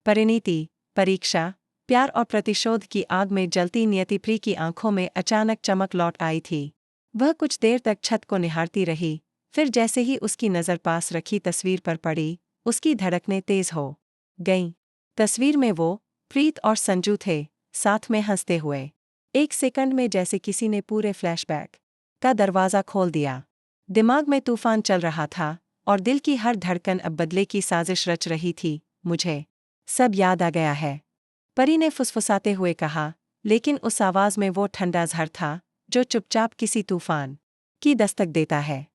परिणीति, परीक्षा, प्यार और प्रतिशोध की आग में जलती नियतिप्री की आंखों में अचानक चमक लौट आई थी। वह कुछ देर तक छत को निहारती रही, फिर जैसे ही उसकी नज़र पास रखी तस्वीर पर पड़ी, उसकी धड़कनें तेज हो गईं। तस्वीर में वो, प्रीत और संजू थे, साथ में हंसते हुए। एक सेकंड में जैसे किसी ने पूरे फ्लैशबैक का दरवाज़ा खोल दिया। दिमाग में तूफान चल रहा था और दिल की हर धड़कन अब बदले की साजिश रच रही थी। मुझे सब याद आ गया है, परी ने फुसफुसाते हुए कहा, लेकिन उस आवाज़ में वो ठंडा झर था जो चुपचाप किसी तूफान की दस्तक देता है।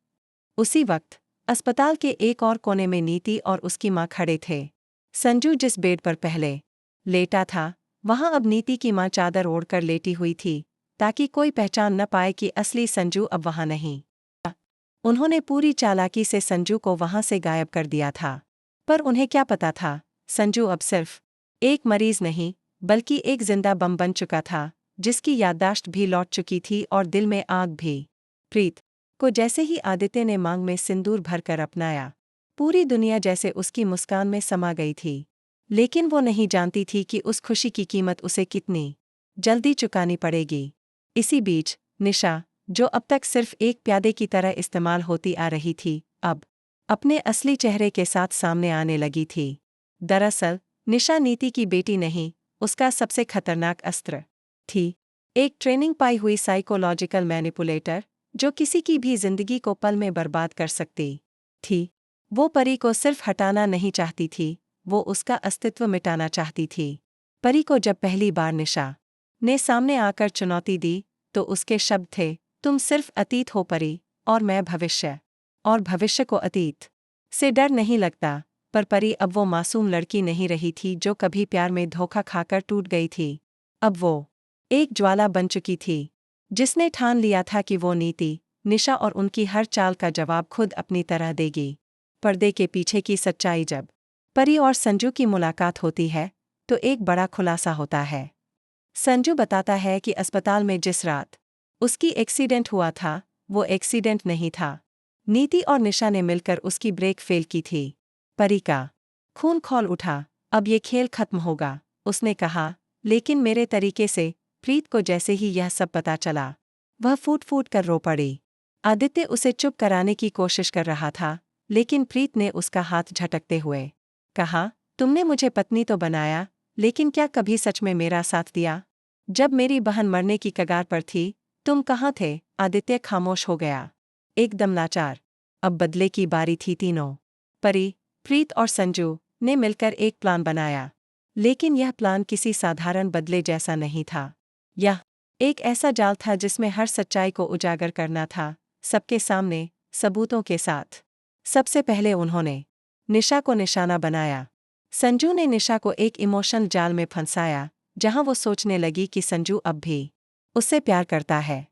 उसी वक्त अस्पताल के एक और कोने में नीति और उसकी माँ खड़े थे। संजू जिस बेड पर पहले लेटा था, वहां अब नीति की माँ चादर ओढ़कर लेटी हुई थी, ताकि कोई पहचान न पाए कि असली संजू अब वहां नहीं। उन्होंने पूरी चालाकी से संजू को वहां से गायब कर दिया था, पर उन्हें क्या पता था, संजू अब सिर्फ एक मरीज नहीं, बल्कि एक जिंदा बम बन चुका था, जिसकी याददाश्त भी लौट चुकी थी और दिल में आग भी। प्रीत को जैसे ही आदित्य ने मांग में सिंदूर भरकर अपनाया, पूरी दुनिया जैसे उसकी मुस्कान में समा गई थी। लेकिन वो नहीं जानती थी कि उस खुशी की कीमत उसे कितनी जल्दी चुकानी पड़ेगी। इसी बीच निशा, जो अब तक सिर्फ एक प्यादे की तरह इस्तेमाल होती आ रही थी, अब अपने असली चेहरे के साथ सामने आने लगी थी। दरअसल निशा नीति की बेटी नहीं, उसका सबसे खतरनाक अस्त्र थी। एक ट्रेनिंग पाई हुई साइकोलॉजिकल मैनिपुलेटर, जो किसी की भी जिंदगी को पल में बर्बाद कर सकती थी। वो परी को सिर्फ हटाना नहीं चाहती थी, वो उसका अस्तित्व मिटाना चाहती थी। परी को जब पहली बार निशा ने सामने आकर चुनौती दी, तो उसके शब्द थे, तुम सिर्फ अतीत हो परी, और मैं भविष्य। और भविष्य को अतीत से डर नहीं लगता। पर परी अब वो मासूम लड़की नहीं रही थी जो कभी प्यार में धोखा खाकर टूट गई थी। अब वो एक ज्वाला बन चुकी थी, जिसने ठान लिया था कि वो नीति, निशा और उनकी हर चाल का जवाब खुद अपनी तरह देगी। पर्दे के पीछे की सच्चाई। जब परी और संजू की मुलाकात होती है, तो एक बड़ा खुलासा होता है। संजू बताता है कि अस्पताल में जिस रात उसकी एक्सीडेंट हुआ था, वो एक्सीडेंट नहीं था। नीति और निशा ने मिलकर उसकी ब्रेक फेल की थी। परी का खून खौल उठा, अब ये खेल खत्म होगा, उसने कहा, लेकिन मेरे तरीके से। प्रीत को जैसे ही यह सब पता चला, वह फूट फूट कर रो पड़ी। आदित्य उसे चुप कराने की कोशिश कर रहा था, लेकिन प्रीत ने उसका हाथ झटकते हुए कहा, तुमने मुझे पत्नी तो बनाया, लेकिन क्या कभी सच में मेरा साथ दिया? जब मेरी बहन मरने की कगार पर थी, तुम कहाँ थे? आदित्य खामोश हो गया, एकदम लाचार। अब बदले की बारी थी। तीनों, परी, प्रीत और संजू, ने मिलकर एक प्लान बनाया। लेकिन यह प्लान किसी साधारण बदले जैसा नहीं था। यह एक ऐसा जाल था जिसमें हर सच्चाई को उजागर करना था, सबके सामने, सबूतों के साथ। सबसे पहले उन्होंने निशा को निशाना बनाया। संजू ने निशा को एक इमोशनल जाल में फंसाया, जहां वो सोचने लगी कि संजू अब भी उससे प्यार करता है।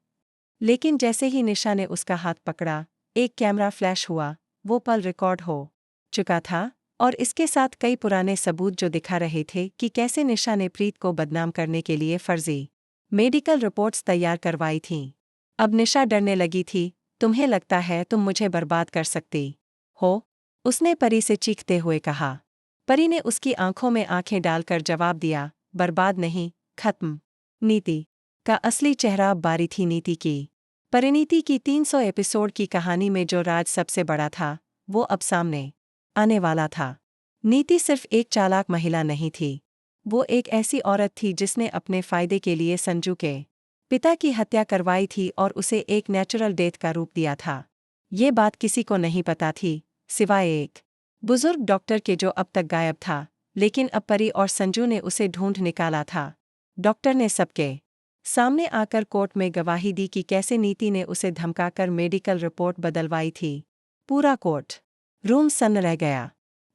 लेकिन जैसे ही निशा ने उसका हाथ पकड़ा, एक कैमरा फ्लैश हुआ। वो पल रिकॉर्ड हो चुका था, और इसके साथ कई पुराने सबूत जो दिखा रहे थे कि कैसे निशा ने प्रीत को बदनाम करने के लिए फर्जी मेडिकल रिपोर्ट्स तैयार करवाई थीं। अब निशा डरने लगी थी। तुम्हें लगता है तुम मुझे बर्बाद कर सकती हो? उसने परी से चीखते हुए कहा। परी ने उसकी आंखों में आंखें डालकर जवाब दिया, बर्बाद नहीं, खत्म। नीति का असली चेहरा अब बारी थी नीति की। परिणीति की 300 एपिसोड की कहानी में जो राज सबसे बड़ा था, वो अब सामने आने वाला था। नीति सिर्फ एक चालाक महिला नहीं थी, वो एक ऐसी औरत थी जिसने अपने फायदे के लिए संजू के पिता की हत्या करवाई थी और उसे एक नेचुरल डेथ का रूप दिया था। ये बात किसी को नहीं पता थी, सिवाय एक बुजुर्ग डॉक्टर के जो अब तक गायब था, लेकिन अब परी और संजू ने उसे ढूंढ निकाला था। डॉक्टर ने सबके सामने आकर कोर्ट में गवाही दी कि कैसे नीति ने उसे धमकाकर मेडिकल रिपोर्ट बदलवाई थी। पूरा कोर्ट रूम सन्न रह गया।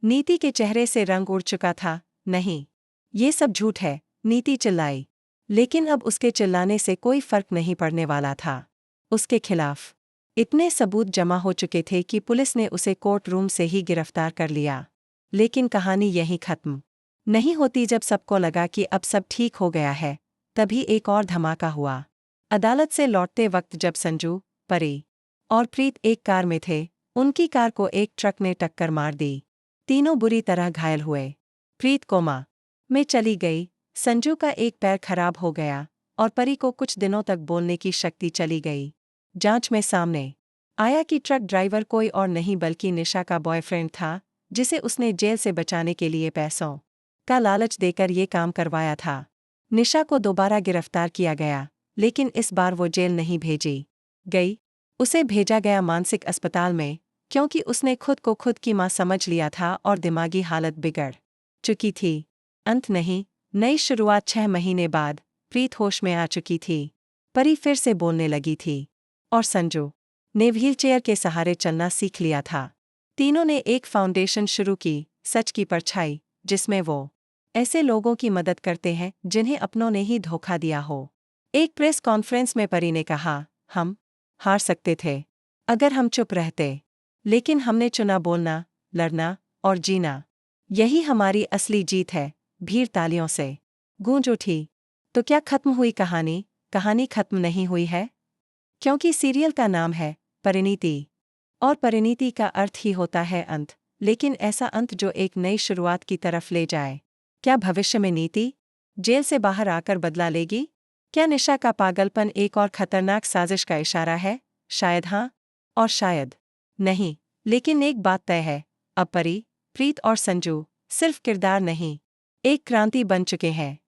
नीति के चेहरे से रंग उड़ चुका था। नहीं, ये सब झूठ है, नीति चिल्लाई। लेकिन अब उसके चिल्लाने से कोई फर्क नहीं पड़ने वाला था। उसके खिलाफ इतने सबूत जमा हो चुके थे कि पुलिस ने उसे कोर्ट रूम से ही गिरफ्तार कर लिया। लेकिन कहानी यहीं खत्म नहीं होती। जब सबको लगा कि अब सब ठीक हो गया है, तभी एक और धमाका हुआ। अदालत से लौटते वक्त जब संजू, परी और प्रीत एक कार में थे, उनकी कार को एक ट्रक ने टक्कर मार दी। तीनों बुरी तरह घायल हुए। प्रीत कोमा में चली गई। संजू का एक पैर खराब हो गया और परी को कुछ दिनों तक बोलने की शक्ति चली गई। जांच में सामने आया कि ट्रक ड्राइवर कोई और नहीं बल्कि निशा का बॉयफ्रेंड था, जिसे उसने जेल से बचाने के लिए पैसों का लालच देकर ये काम करवाया था। निशा को दोबारा गिरफ्तार किया गया, लेकिन इस बार वो जेल नहीं भेजी गई। उसे भेजा गया मानसिक अस्पताल में, क्योंकि उसने खुद को खुद की मां समझ लिया था और दिमागी हालत बिगड़ चुकी थी। अंत नहीं, नई शुरुआत 6 महीने बाद प्रीत होश में आ चुकी थी। परी फिर से बोलने लगी थी और संजू ने व्हीलचेयर के सहारे चलना सीख लिया था। तीनों ने एक फाउंडेशन शुरू की, सच की परछाई, जिसमें वो ऐसे लोगों की मदद करते हैं जिन्हें अपनों ने ही धोखा दिया हो। एक प्रेस कॉन्फ्रेंस में परी ने कहा, हम हार सकते थे अगर हम चुप रहते, लेकिन हमने चुना बोलना, लड़ना और जीना। यही हमारी असली जीत है। भीड़ तालियों से गूंज उठी। तो क्या खत्म हुई कहानी? कहानी खत्म नहीं हुई है, क्योंकि सीरियल का नाम है परिणीति, और परिणीति का अर्थ ही होता है अंत। लेकिन ऐसा अंत जो एक नई शुरुआत की तरफ ले जाए। क्या भविष्य में नीति जेल से बाहर आकर बदला लेगी? क्या निशा का पागलपन एक और खतरनाक साजिश का इशारा है? शायद हाँ, और शायद नहीं। लेकिन एक बात तय है, अब परी, प्रीत और संजू सिर्फ किरदार नहीं, एक क्रांति बन चुके हैं।